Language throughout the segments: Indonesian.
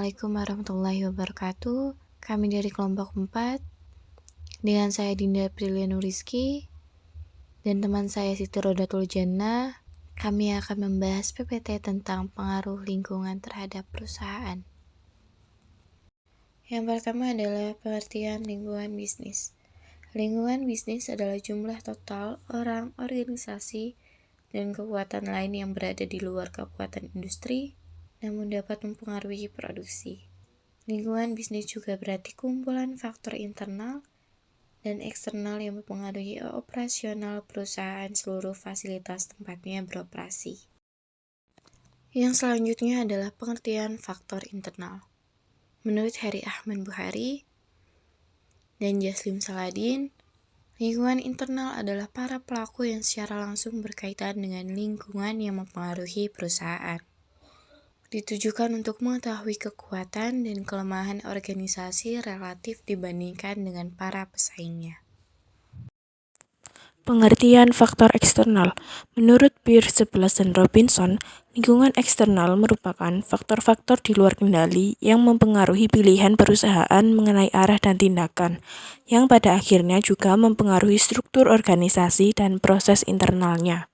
Assalamualaikum warahmatullahi wabarakatuh. Kami dari kelompok 4, dengan saya Dinda Prilianu Rizky dan teman saya Siti Rodatul Jannah. Kami akan membahas PPT tentang pengaruh lingkungan terhadap perusahaan. Yang pertama adalah pengertian lingkungan bisnis. Lingkungan bisnis adalah jumlah total orang, organisasi, dan kekuatan lain yang berada di luar kekuatan industri, namun dapat mempengaruhi produksi. Lingkungan bisnis juga berarti kumpulan faktor internal dan eksternal yang mempengaruhi operasional perusahaan seluruh fasilitas tempatnya beroperasi. Yang selanjutnya adalah pengertian faktor internal. Menurut Hari Ahmad Bukhari dan Jaslim Saladin, lingkungan internal adalah para pelaku yang secara langsung berkaitan dengan lingkungan yang mempengaruhi perusahaan. Ditujukan untuk mengetahui kekuatan dan kelemahan organisasi relatif dibandingkan dengan para pesaingnya. Pengertian faktor eksternal. Menurut Peirce dan Robinson, lingkungan eksternal merupakan faktor-faktor di luar kendali yang mempengaruhi pilihan perusahaan mengenai arah dan tindakan, yang pada akhirnya juga mempengaruhi struktur organisasi dan proses internalnya.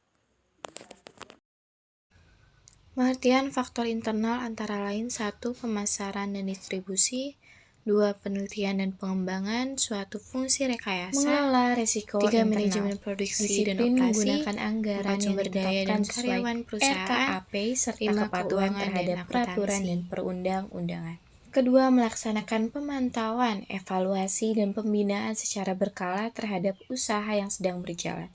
Pengertian faktor internal antara lain 1. Pemasaran dan distribusi, 2. Penelitian dan pengembangan suatu fungsi rekayasa, mengelola risiko 3. internal, manajemen produksi dan disiplin operasi, menggunakan anggaran 4. sumber yang daya dan ditetapkan karyawan perusahaan, RKAP serta 5. kepatuhan keuangan terhadap dan peraturan akuntansi. dan perundang-undangan. Kedua, melaksanakan pemantauan, evaluasi, dan pembinaan secara berkala terhadap usaha yang sedang berjalan,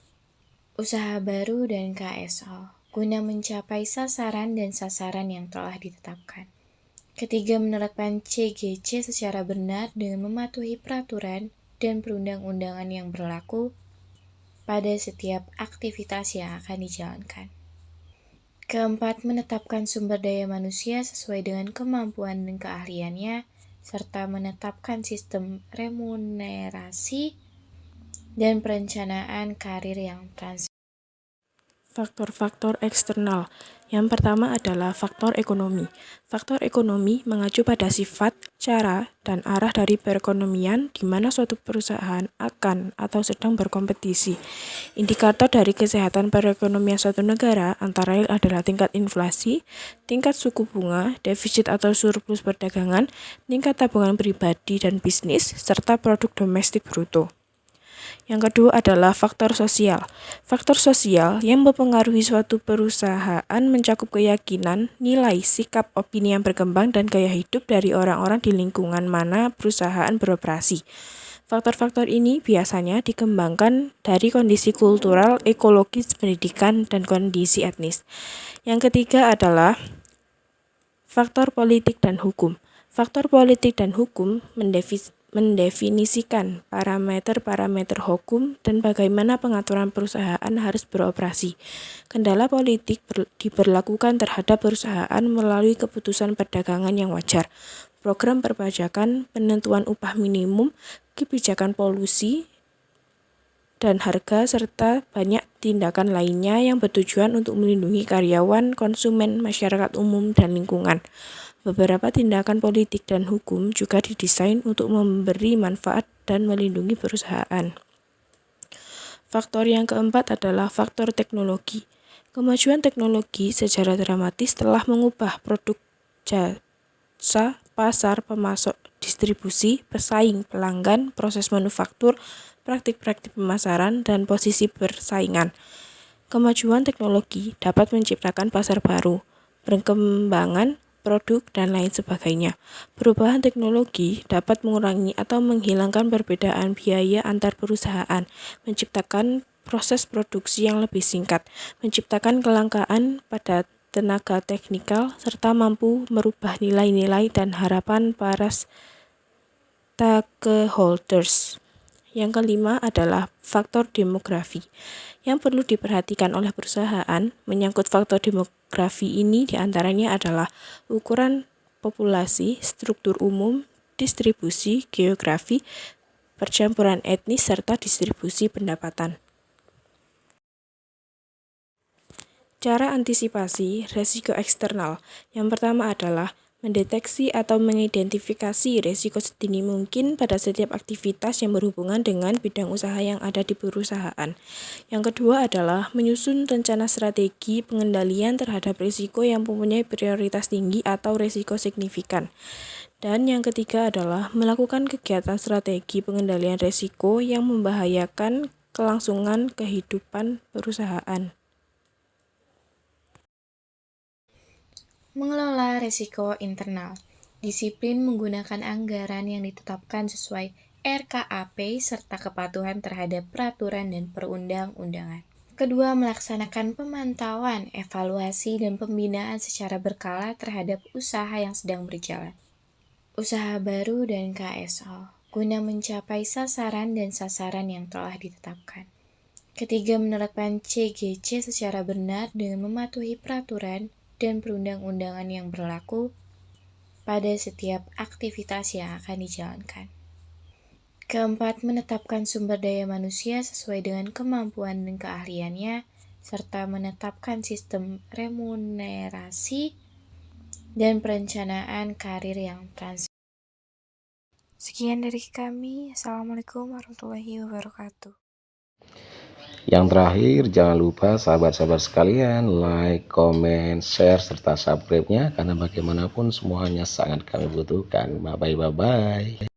usaha baru dan KSO, guna mencapai sasaran dan sasaran yang telah ditetapkan. Ketiga, menerapkan CGC secara benar dengan mematuhi peraturan dan perundang-undangan yang berlaku pada setiap aktivitas yang akan dijalankan. Keempat, menetapkan sumber daya manusia sesuai dengan kemampuan dan keahliannya, serta menetapkan sistem remunerasi dan perencanaan karir yang transparan. Faktor-faktor eksternal. Yang pertama adalah faktor ekonomi. Faktor ekonomi mengacu pada sifat, cara, dan arah dari perekonomian di mana suatu perusahaan akan atau sedang berkompetisi. Indikator dari kesehatan perekonomian suatu negara antara lain adalah tingkat inflasi, tingkat suku bunga, defisit atau surplus perdagangan, tingkat tabungan pribadi dan bisnis, serta produk domestik bruto. Yang kedua adalah faktor sosial. Faktor sosial yang mempengaruhi suatu perusahaan mencakup keyakinan, nilai, sikap, opini yang berkembang, dan gaya hidup dari orang-orang di lingkungan mana perusahaan beroperasi. Faktor-faktor ini biasanya dikembangkan dari kondisi kultural, ekologis, pendidikan, dan kondisi etnis. Yang ketiga adalah faktor politik dan hukum. Faktor politik dan hukum mendefinisikan parameter-parameter hukum dan bagaimana pengaturan perusahaan harus beroperasi. Kendala politik diberlakukan terhadap perusahaan melalui keputusan perdagangan yang wajar, program perpajakan, penentuan upah minimum, kebijakan polusi dan harga, serta banyak tindakan lainnya yang bertujuan untuk melindungi karyawan, konsumen, masyarakat umum, dan lingkungan. Beberapa tindakan politik dan hukum juga didesain untuk memberi manfaat dan melindungi perusahaan. Faktor yang keempat adalah faktor teknologi. Kemajuan teknologi secara dramatis telah mengubah produk, jasa, pasar, pemasok, distribusi, pesaing, pelanggan, proses manufaktur, praktik-praktik pemasaran, dan posisi persaingan. Kemajuan teknologi dapat menciptakan pasar baru, perkembangan produk, dan lain sebagainya. Perubahan teknologi dapat mengurangi atau menghilangkan perbedaan biaya antar perusahaan, menciptakan proses produksi yang lebih singkat, menciptakan kelangkaan pada tenaga teknikal, serta mampu merubah nilai-nilai dan harapan para stakeholders. Yang kelima adalah faktor demografi. Yang perlu diperhatikan oleh perusahaan menyangkut faktor demografi ini diantaranya adalah ukuran populasi, struktur umum, distribusi, geografi, percampuran etnis, serta distribusi pendapatan. Cara antisipasi resiko eksternal. Yang pertama adalah mendeteksi atau mengidentifikasi risiko sedini mungkin pada setiap aktivitas yang berhubungan dengan bidang usaha yang ada di perusahaan. Yang kedua adalah menyusun rencana strategi pengendalian terhadap risiko yang mempunyai prioritas tinggi atau risiko signifikan. Dan yang ketiga adalah melakukan kegiatan strategi pengendalian risiko yang membahayakan kelangsungan kehidupan perusahaan. Mengelola risiko internal. Disiplin menggunakan anggaran yang ditetapkan sesuai RKAP serta kepatuhan terhadap peraturan dan perundang-undangan. Kedua, melaksanakan pemantauan, evaluasi, dan pembinaan secara berkala terhadap usaha yang sedang berjalan. Usaha baru dan KSO, guna mencapai sasaran dan sasaran yang telah ditetapkan. Ketiga, menerapkan CGC secara benar dengan mematuhi peraturan dan perundang-undangan yang berlaku pada setiap aktivitas yang akan dijalankan. Keempat, menetapkan sumber daya manusia sesuai dengan kemampuan dan keahliannya, serta menetapkan sistem remunerasi dan perencanaan karir yang transparan. Sekian dari kami. Assalamualaikum warahmatullahi wabarakatuh. Yang terakhir, jangan lupa sahabat-sahabat sekalian, like, comment, share, serta subscribe-nya, karena bagaimanapun semuanya sangat kami butuhkan. Bye-bye.